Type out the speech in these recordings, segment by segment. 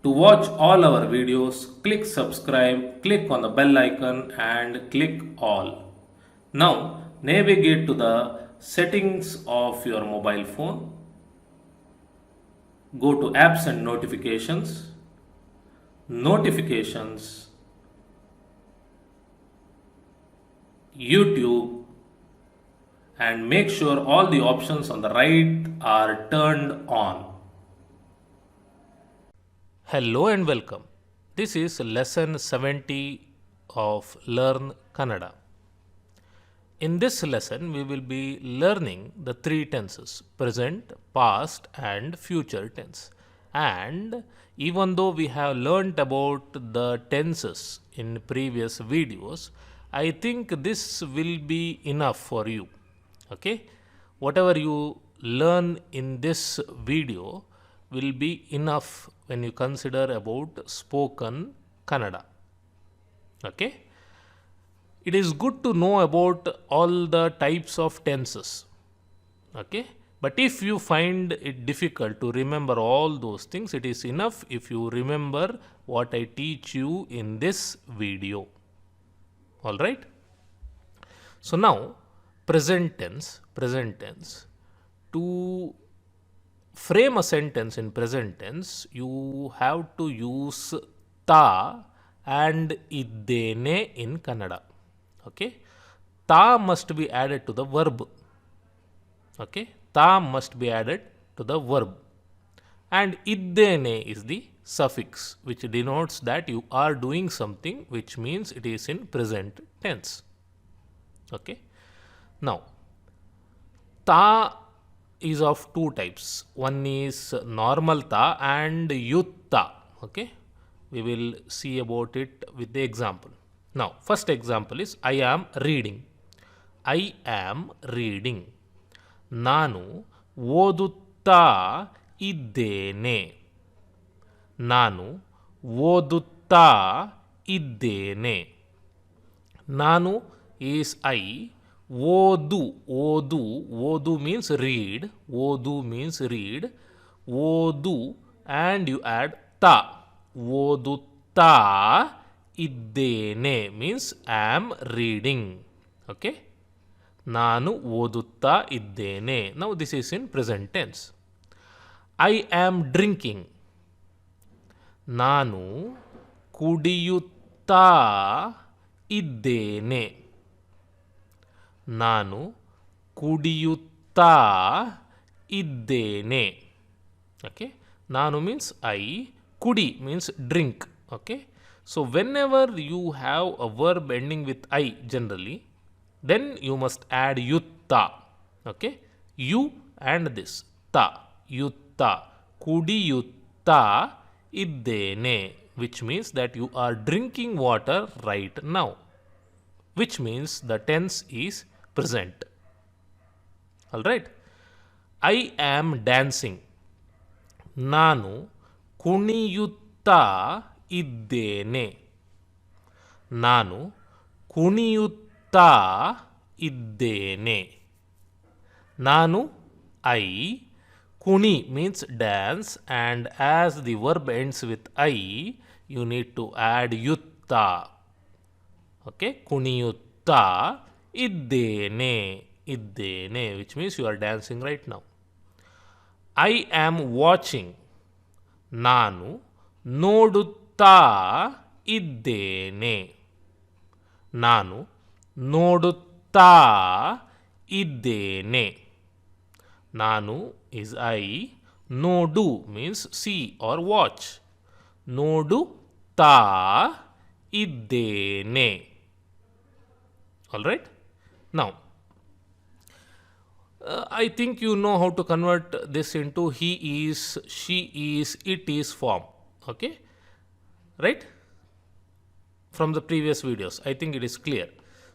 To watch all our videos, click subscribe, click on the bell icon and click all. Now navigate to the settings of your mobile phone. Go to apps and notifications. Notifications. YouTube, and make sure all the options on the right are turned on. Hello and welcome. This is lesson 70 of Learn Kannada. In this lesson, we will be learning the three tenses present, past, and future tense. And even though we have learnt about the tenses in previous videos, I think this will be enough for you. Okay? Whatever you learn in this video will be enough when you consider about spoken Kannada. Okay? It is good to know about all the types of tenses. Okay? But if you find it difficult to remember all those things, it is enough if you remember what I teach you in this video. Alright? So now, present tense. To frame a sentence in present tense, you have to use ta and iddene in Kannada. Okay? Ta must be added to the verb. Okay? Ta must be added to the verb. And iddene is the suffix which denotes that you are doing something, which means it is in present tense. Okay? Now, ta is of two types. One is normal ta and yutta. Okay? We will see about it with the example. Now, first example is I am reading. I am reading. Nanu odutta iddene. Nanu odutta iddene. Nanu is I. Odu means read. Odu means read. Odu and you add ta. Odutta iddene means am reading. Okay? Nanu odutta iddene. Now this is in present tense. I am drinking. Nanu kudiyutta iddene. ನಾನು ಕುಡಿಯುತ್ತಾ ಇದ್ದೇನೆ. Okay? ನಾನು means I, kudi means drink. Okay? So whenever you have a verb ending with I generally, then you must add yutta. Okay? You and this ta. Yutta. Kudiyutta iddene, which means that you are drinking water right now. Which means the tense is present. Alright? I am dancing. ನಾನು ಕುಣಿಯುತ್ತಾ ಇದ್ದೇನೆ. ನಾನು ಕುಣಿಯುತ್ತಾ ಇದ್ದೇನೆ. ನಾನು I. Kuni means dance, and as the verb ends with I, you need to add yutta. Okay? Kuniyutta iddene, which means you are dancing right now. I am watching. Nanu nodutta iddene. Nanu nodutta iddene. Nanu is I. Nodu means see or watch. Nodutta iddene. Alright? Now, I think you know how to convert this into he is, she is, it is form. Okay? Right? From the previous videos. I think it is clear.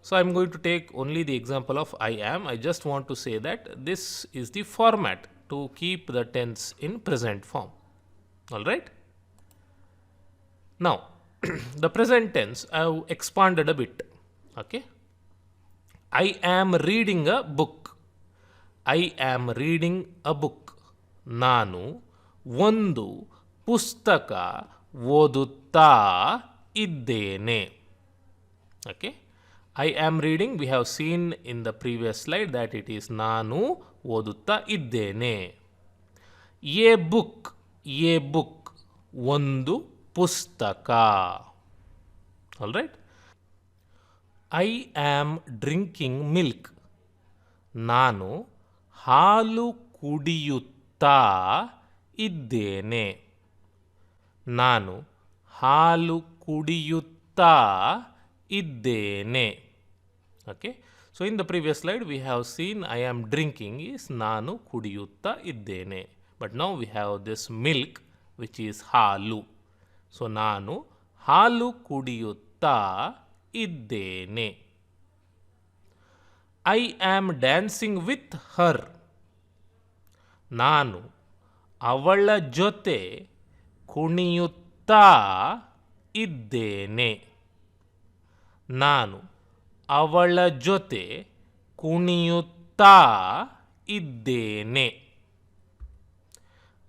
So, I am going to take only the example of I am. I just want to say that this is the format to keep the tense in present form. Alright? Now, the present tense I have expanded a bit. Okay? I am reading a book. I am reading a book. ನಾನು ಒಂದು ಪುಸ್ತಕ ಓದುತ್ತಾ ಇದ್ದೇನೆ. Okay, I am reading, we have seen in the previous slide that it is ನಾನು ಓದುತ್ತಾ ಇದ್ದೇನೆ. A book, A book, ಒಂದು ಪುಸ್ತಕ. All right. I am drinking milk, ನಾನು ಹಾಲು ಕುಡಿಯುತ್ತಾ ಇದ್ದೇನೆ. ನಾನು ಹಾಲು ಕುಡಿಯುತ್ತಾ ಇದ್ದೇನೆ. Okay, so in the previous slide we have seen I am drinking is ನಾನು ಕುಡಿಯುತ್ತಾ ಇದ್ದೇನೆ. But now we have this milk which is ಹಾಲು. ಸೊ ನಾನು ಹಾಲು ಕುಡಿಯುತ್ತಾ ಇದ್ದೇನೆ. I am dancing with her, ನಾನು ಅವಳ ಜೊತೆ ಕುಣಿಯುತ್ತಾ ಇದ್ದೇನೆ. ನಾನು ಅವಳ ಜೊತೆ ಕುಣಿಯುತ್ತಾ ಇದ್ದೇನೆ.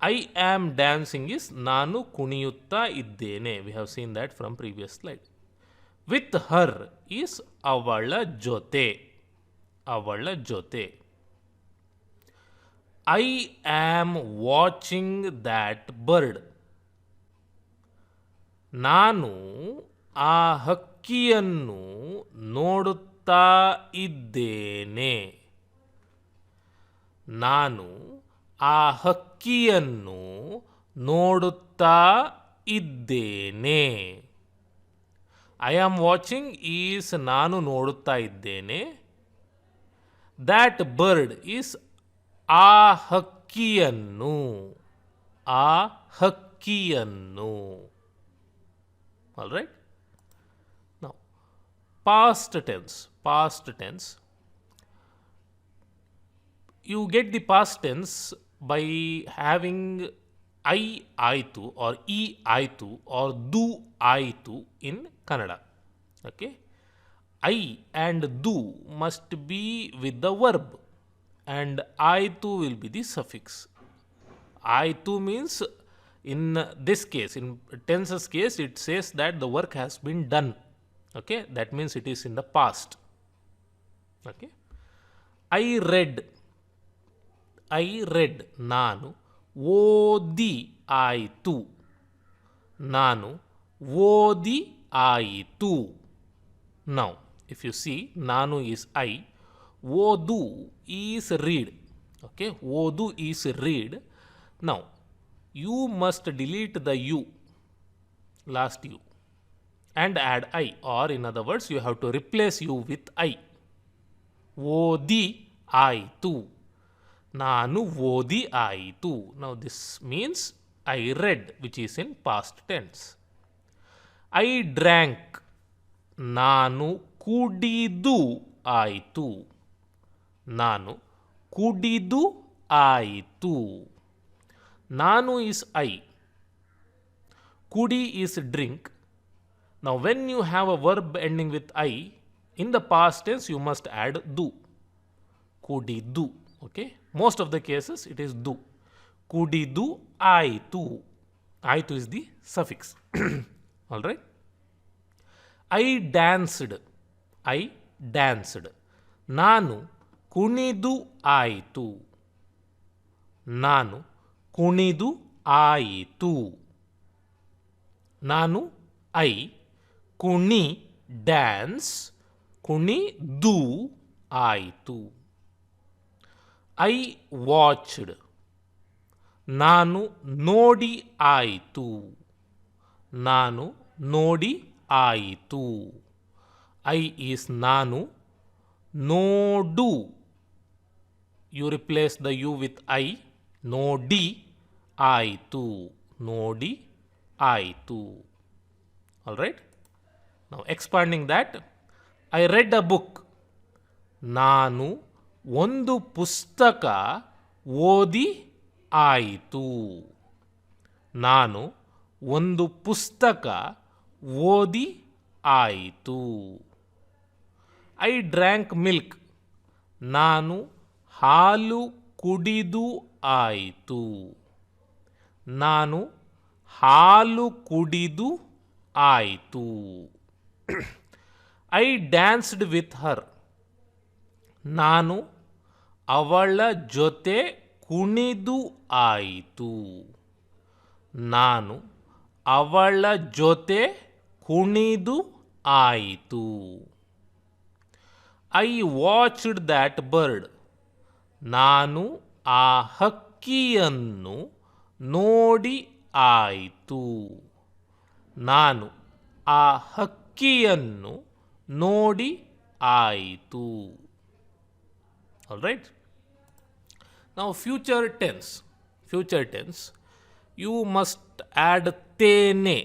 ಐ ಆಮ್ ಡ್ಯಾನ್ಸಿಂಗ್ ಇಸ್ ನಾನು ಕುಣಿಯುತ್ತಾ ಇದ್ದೇನೆ. We have seen that from previous slide. With her is ಅವಳ ಜೊತೆ, ಅವಳ ಜೊತೆ. I am watching that bird, ನಾನು ಆ ಹಕ್ಕಿಯನ್ನು ನೋಡುತ್ತಾ ಇದ್ದೇನೆ. ನಾನು ಆ ಹಕ್ಕಿಯನ್ನು ನೋಡುತ್ತಾ ಇದ್ದೇನೆ. ಐ ಆಮ್ ವಾಚಿಂಗ್ ಈಸ್ ನಾನು ನೋಡುತ್ತಾ ಇದ್ದೇನೆ. ದ್ಯಾಟ್ ಬರ್ಡ್ ಈಸ್ ಆ ಹಕ್ಕಿಯನ್ನು, ಆ ಹಕ್ಕಿಯನ್ನು. All right. Now past tense, past tense. You get the past tense by having I ಆಯಿತು or ಈ ಆಯಿತು or ದು ಆಯಿತು in Kannada. Okay, I and do must be with the verb and ಆಯಿತು will be the suffix. ಆಯಿತು means in this case, in tenses case, it says that the work has been done. Okay, that means it is in the past. Okay, I read, I read, ನಾನು ಓದಿ ಆಯಿತು, ನಾನು ಓದಿ ಆಯಿತು. Now if you see, ನಾನು is I, ಓದು is read. Okay, ಓದು is read. Now you must delete the you, last you, and add I, or in other words you have to replace you with I. ಓದಿ ಆಯಿತು, ನಾನು ಓದಿ ಆಯಿತು. Now this means I read, which is in past tense. I drank, ನಾನು ಕುಡಿದು ಆಯಿತು, ನಾನು ಕುಡಿದು ಆಯಿತು. ನಾನು is I, kudi is drink. Now when you have a verb ending with I, in the past tense you must add du, kudidu. Okay, most of the cases it is du. Kudidu aitu, aitu is the suffix. All right. I danced, I danced, ನಾನು ಕುಣಿದು ಆಯಿತು, ನಾನು ಕುಣಿದು ಆಯಿತು. ನಾನು I ಕುಣಿ dance, ಕುಣಿದು ಆಯಿತು. ಐ ವಾಚ್ಡ್, ನಾನು ನೋಡಿ ಆಯಿತು, ನಾನು ನೋಡಿ ಆಯಿತು. ಐ ಈಸ್ ನಾನು, ನೋಡು, you replace the you with I, ನೋಡಿ ಆಯಿತು, ನೋಡಿ ಆಯಿತು. All right. ನಾವು expanding that, I read a book, ನಾನು ಒಂದು ಪುಸ್ತಕ ಓದಿ ಆಯಿತು, ನಾನು ಒಂದು ಪುಸ್ತಕ ಓದಿ ಆಯಿತು. ಐ ಡ್ರ್ಯಾಂಕ್ ಮಿಲ್ಕ್, ನಾನು ಹಾಲು ಕುಡಿದು ಆಯಿತು, ನಾನು ಹಾಲು ಕುಡಿದು ಆಯಿತು. I ಡ್ಯಾನ್ಸ್ಡ್ with her. ನಾನು ಅವಳ ಜೊತೆ ಕುಣಿದು ಆಯಿತು. ನಾನು ಅವಳ ಜೊತೆ ಕುಣಿದು ಆಯಿತು. I watched that bird. ನಾನು ಆ ಹಕ್ಕಿಯನ್ನು ನೋಡಿ ಆಯಿತು. ನಾನು ಆ ಹಕ್ಕಿಯನ್ನು ನೋಡಿ ಆಯಿತು. All right. Now future tense. Future tense. You must add tene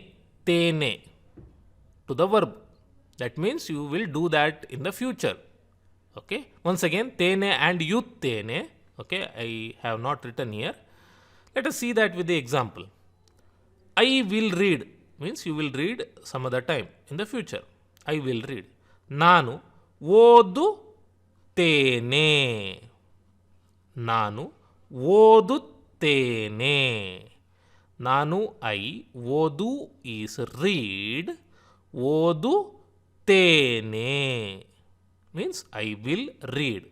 to the verb. That means you will do that in the future. Okay. Once again, tene and yuttene. Okay. I have not written here. Let us see that with the example. I will read means you will read some other time in the future. I will read. ನಾನು ಓದುತ್ತೇನೆ. ನಾನು ಓದುತ್ತೇನೆ. ನಾನು I ಓದು is read. ಓದುತ್ತೇನೆ means I will read.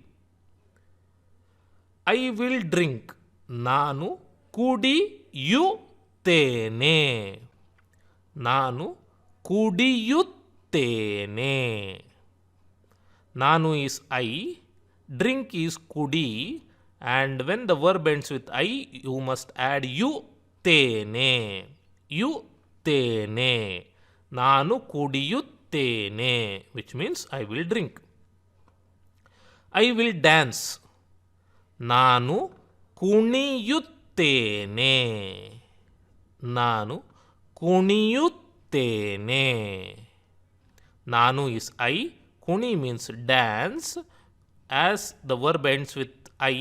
I will drink. ನಾನು ಕುಡಿಯುತ್ತೇನೆ. ನಾನು ಕುಡಿಯುತ್ತೇನೆ. ನಾನು is I, drink is kudi, and when the verb ends with I, you must add you tene. You tene. ನಾನು ಕುಡಿಯುತ್ತೇನೆ which means I will drink. I will dance. ನಾನು ಕುಣಿಯುತ್ತೇನೆ. ನಾನು ಕುಣಿಯುತ್ತೇನೆ. ನಾನು is I. Kuni means dance. As the verb ends with I,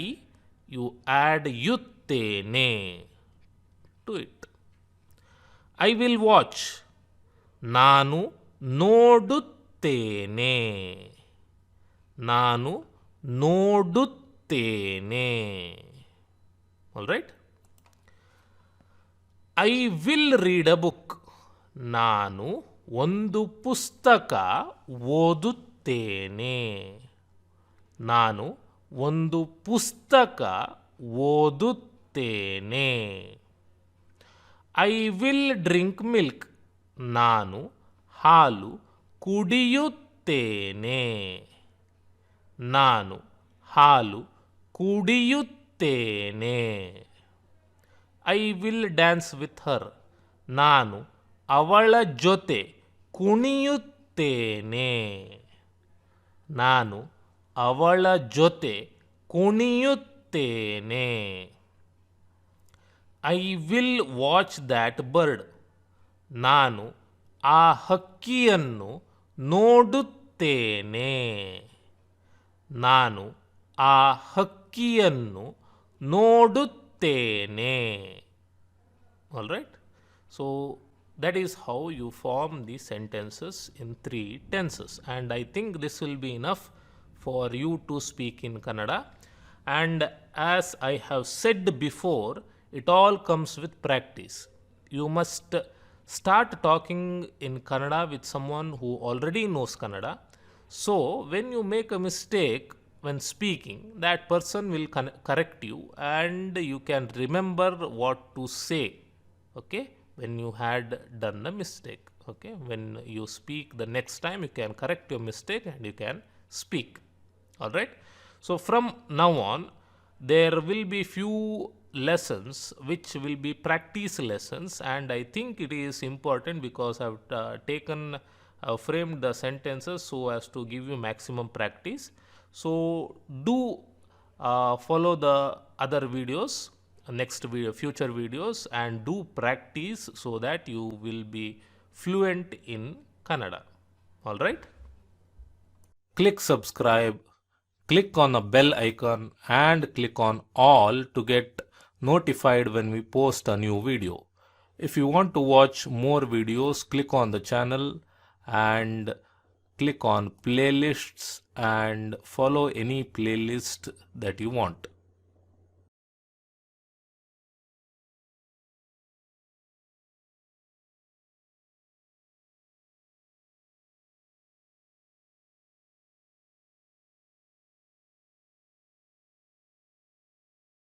you add yuttene to it. I will watch. ನಾನು ನೋಡುತ್ತೇನೆ. ನಾನು ನೋಡುತ್ತೇನೆ. All right. I will read a book. ನಾನು ಒಂದು ಪುಸ್ತಕ ಓದುತ್ತೇನೆ. ನಾನು ಒಂದು ಪುಸ್ತಕ ಓದುತ್ತೇನೆ. I will drink milk. ನಾನು ಹಾಲು ಕುಡಿಯುತ್ತೇನೆ. ನಾನು ಹಾಲು ಕುಡಿಯುತ್ತೇನೆ. I will dance with her. ನಾನು ಅವಳ ಜೊತೆ ಕುಣಿಯುತ್ತೇನೆ. ನಾನು ಅವಳ ಜೊತೆ ಕುಣಿಯುತ್ತೇನೆ. I will watch that bird. ನಾನು ಆ ಹಕ್ಕಿಯನ್ನು ನೋಡುತ್ತೇನೆ. ನಾನು ಆ ಹಕ್ಕಿಯನ್ನು ನೋಡುತ್ತೇನೆ. All right. So that is how you form the sentences in 3 tenses, and I think this will be enough for you to speak in Kannada. And as I have said before, it all comes with practice. You must start talking in Kannada with someone who already knows Kannada. So when you make a mistake when speaking, that person will correct you and you can remember what to say. Okay, when you had done the mistake. Okay, when you speak the next time, you can correct your mistake and you can speak. All right. So from now on, there will be few lessons which will be practice lessons, and I think it is important because I've framed the sentences so as to give you maximum practice. So do follow the other videos, future videos, and do practice so that you will be fluent in Kannada. All right. Click subscribe, click on the bell icon and click on all to get notified when we post a new video. If you want to watch more videos, click on the channel and click on playlists and follow any playlist that you want.